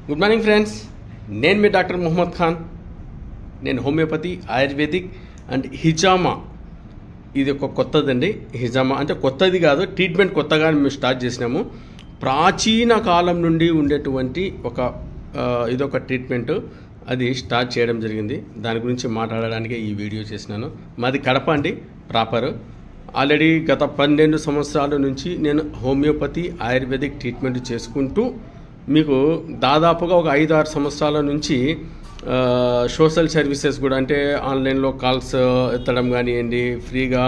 Good morning friends, నేను మీ doctor Mohammed Khan. నేను homeopathy, ayurvedic and హిజామా, ఇది ఒక కొత్తదండి. హిజామా అంటే కొత్తది కాదు, ట్రీట్మెంట్ కొత్తగా మేము స్టార్ట్ చేసినాము. ప్రాచీన కాలం నుండి ఉండేటువంటి ఇదొక ట్రీట్మెంట్, అది స్టార్ట్ చేయడం జరిగింది. దాని గురించి మాట్లాడడానికి ఈ వీడియో చేసినాను. మాది కడప అండి ప్రాపర్. ఆల్రెడీ గత 12 సంవత్సరాల నుంచి నేను హోమియోపతి, ఆయుర్వేదిక్ ట్రీట్మెంట్ చేసుకుంటూ మీకు దాదాపుగా ఒక 5-6 సంవత్సరాల నుంచి సోషల్ సర్వీసెస్ కూడా, అంటే ఆన్లైన్లో కాల్స్ ఎత్తడం కానివ్వండి, ఫ్రీగా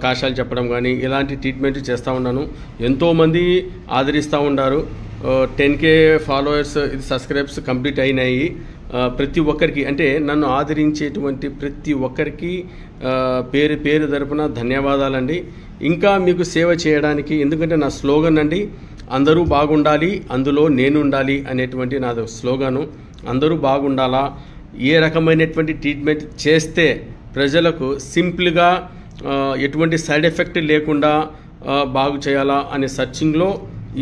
కాషాలు చెప్పడం కానీ ఇలాంటి ట్రీట్మెంట్ చేస్తూ ఉన్నాను. ఎంతోమంది ఆదరిస్తూ ఉన్నారు. 10K ఫాలోవర్స్, ఇది సబ్స్క్రైబ్స్ కంప్లీట్ అయినాయి. ప్రతి ఒక్కరికి, అంటే నన్ను ఆదరించేటువంటి ప్రతి ఒక్కరికి పేరు పేరు తరపున ధన్యవాదాలండి. ఇంకా మీకు సేవ చేయడానికి, ఎందుకంటే నా స్లోగన్ అండి, అందరూ బాగుండాలి, అందులో నేను ఉండాలి అనేటువంటి నాది స్లోగను. అందరూ బాగుండాలా, ఏ రకమైనటువంటి ట్రీట్మెంట్ చేస్తే ప్రజలకు సింపుల్గా ఎటువంటి సైడ్ ఎఫెక్ట్ లేకుండా బాగు చేయాలా అనే సర్చింగ్లో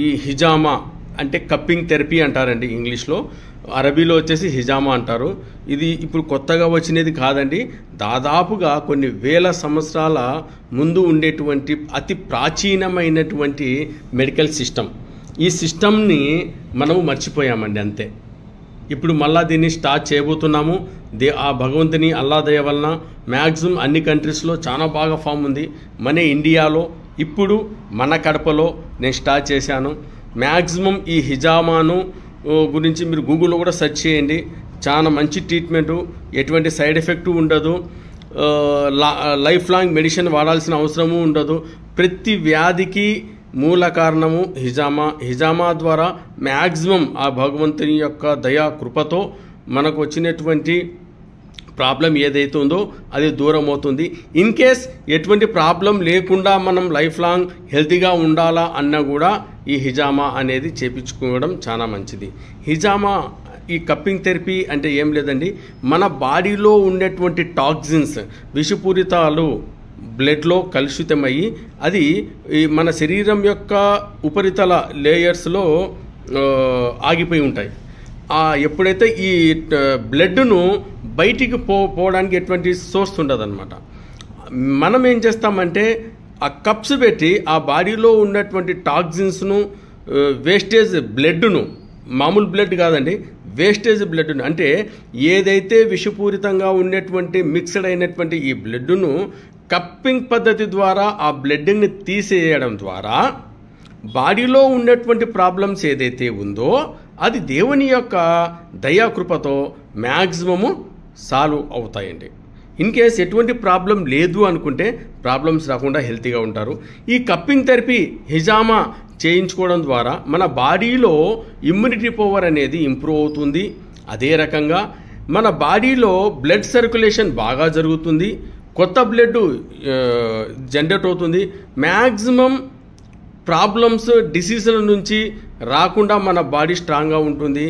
ఈ హిజామా అంటే కప్పింగ్ థెరపీ అంటారండి ఇంగ్లీష్లో, అరబీలో వచ్చేసి హిజామా అంటారు. ఇది ఇప్పుడు కొత్తగా వచ్చినది కాదండి. దాదాపుగా కొన్ని వేల సంవత్సరాల ముందు ఉండేటువంటి అతి ప్రాచీనమైనటువంటి మెడికల్ సిస్టమ్. ఈ సిస్టమ్ని మనము మర్చిపోయామండి, అంతే. ఇప్పుడు మళ్ళా దీన్ని స్టార్ట్ చేయబోతున్నాము. ఆ భగవంతుని అల్లా దయ వలన మ్యాక్సిమం అన్ని కంట్రీస్లో చాలా బాగా ఫామ్ ఉంది. మన ఇండియాలో ఇప్పుడు మన కడపలో నేను స్టార్ట్ చేశాను. మ్యాక్సిమం ఈ హిజామాను గురించి మీరు గూగుల్లో కూడా సెర్చ్ చేయండి. చాలా మంచి ట్రీట్మెంటు, ఎటువంటి సైడ్ ఎఫెక్ట్ ఉండదు, లైఫ్ లాంగ్ మెడిసిన్ వాడాల్సిన అవసరము ఉండదు. ప్రతి వ్యాధికి మూల కారణము హిజామా. హిజామా ద్వారా మ్యాక్సిమం ఆ భగవంతుని యొక్క దయా కృపతో మనకు వచ్చినటువంటి ప్రాబ్లం ఏదైతే ఉందో అది దూరం అవుతుంది. ఇన్ కేస్ ఎటువంటి ప్రాబ్లం లేకుండా మనం లైఫ్ లాంగ్ హెల్తీగా ఉండాలా అన్నా కూడా ఈ హిజామా అనేది చేపించుకోవడం చాలా మంచిది. హిజామా, ఈ కప్పింగ్ థెరపీ అంటే ఏం లేదండి, మన బాడీలో ఉండేటువంటి టాక్సిన్స్, విషపూరితాలు బ్లడ్లో కలుషితమయ్యి అది మన శరీరం యొక్క ఉపరితల లేయర్స్లో ఆగిపోయి ఉంటాయి. ఎప్పుడైతే ఈ బ్లడ్ను బయటికి పోవడానికి ఎటువంటి సోర్స్ ఉండదన్నమాట. మనం ఏం చేస్తామంటే ఆ కప్స్ పెట్టి ఆ బాడీలో ఉన్నటువంటి టాక్సిన్స్ను, వేస్టేజ్ బ్లడ్ను, మామూలు బ్లడ్ కాదండి, వేస్టేజ్ బ్లడ్ను, అంటే ఏదైతే విషపూరితంగా ఉన్నటువంటి మిక్స్డ్ అయినటువంటి ఈ బ్లడ్ను కప్పింగ్ పద్ధతి ద్వారా ఆ బ్లడ్ని తీసేయడం ద్వారా బాడీలో ఉన్నటువంటి ప్రాబ్లమ్స్ ఏదైతే ఉందో అది దేవుని యొక్క దయాకృపతో మ్యాక్సిమము సాల్వ్ అవుతాయండి. ఇన్ కేస్ ఎటువంటి ప్రాబ్లం లేదు అనుకుంటే ప్రాబ్లమ్స్ రాకుండా హెల్తీగా ఉంటారు. ఈ కప్పింగ్ థెరపీ హిజామా చేయించుకోవడం ద్వారా మన బాడీలో ఇమ్యూనిటీ పవర్ అనేది ఇంప్రూవ్ అవుతుంది. అదే రకంగా మన బాడీలో బ్లడ్ సర్క్యులేషన్ బాగా జరుగుతుంది, కొత్త బ్లడ్ జనరేట్ అవుతుంది. మ్యాక్సిమం ప్రాబ్లమ్స్, డిసీజుల నుంచి రాకుండా మన బాడీ స్ట్రాంగ్గా ఉంటుంది.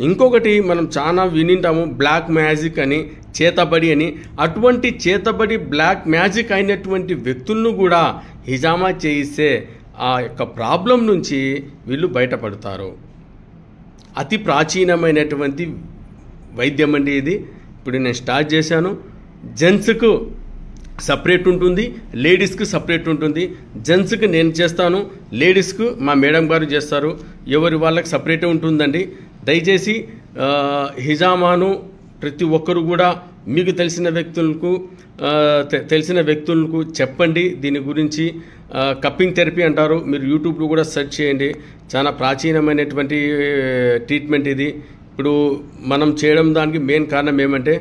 ఇంకొకటి మనం చాలా వినింటాము, బ్లాక్ మ్యాజిక్ అని, చేతబడి అని. అటువంటి చేతబడి, బ్లాక్ మ్యాజిక్ అయినటువంటి వ్యక్తులను కూడా హిజామా చేయిస్తే ఆ యొక్క ప్రాబ్లం నుంచి వీళ్ళు బయటపడతారు. అతి ప్రాచీనమైనటువంటి వైద్యం అండి ఇది. ఇప్పుడు నేను స్టార్ట్ చేశాను. జెంట్స్కు సపరేట్ ఉంటుంది, లేడీస్కి సపరేట్ ఉంటుంది. జెంట్స్కి నేను చేస్తాను, లేడీస్కు మా మేడం గారు చేస్తారు. ఎవరి వాళ్ళకి సపరేటే ఉంటుందండి. దయచేసి హిజామాను ప్రతి ఒక్కరు కూడా మీకు తెలిసిన వ్యక్తులకు చెప్పండి. దీని గురించి కప్పింగ్ థెరపీ అంటారు, మీరు యూట్యూబ్లో కూడా సెర్చ్ చేయండి. చాలా ప్రాచీనమైనటువంటి ట్రీట్మెంట్ ఇది. ఇప్పుడు మనం చేయడం దానికి మెయిన్ కారణం ఏమంటే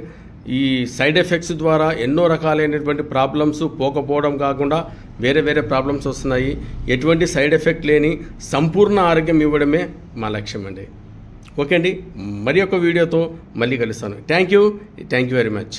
ఈ సైడ్ ఎఫెక్ట్స్ ద్వారా ఎన్నో రకాలైనటువంటి ప్రాబ్లమ్స్ పోకపోవడం కాకుండా వేరే వేరే ప్రాబ్లమ్స్ వస్తున్నాయి. ఎటువంటి సైడ్ ఎఫెక్ట్ లేని సంపూర్ణ ఆరోగ్యం ఇవ్వడమే మా లక్ష్యం అండి. ఓకే అండి, మరి ఒక వీడియోతో మళ్ళీ కలుస్తాను. Thank you very much.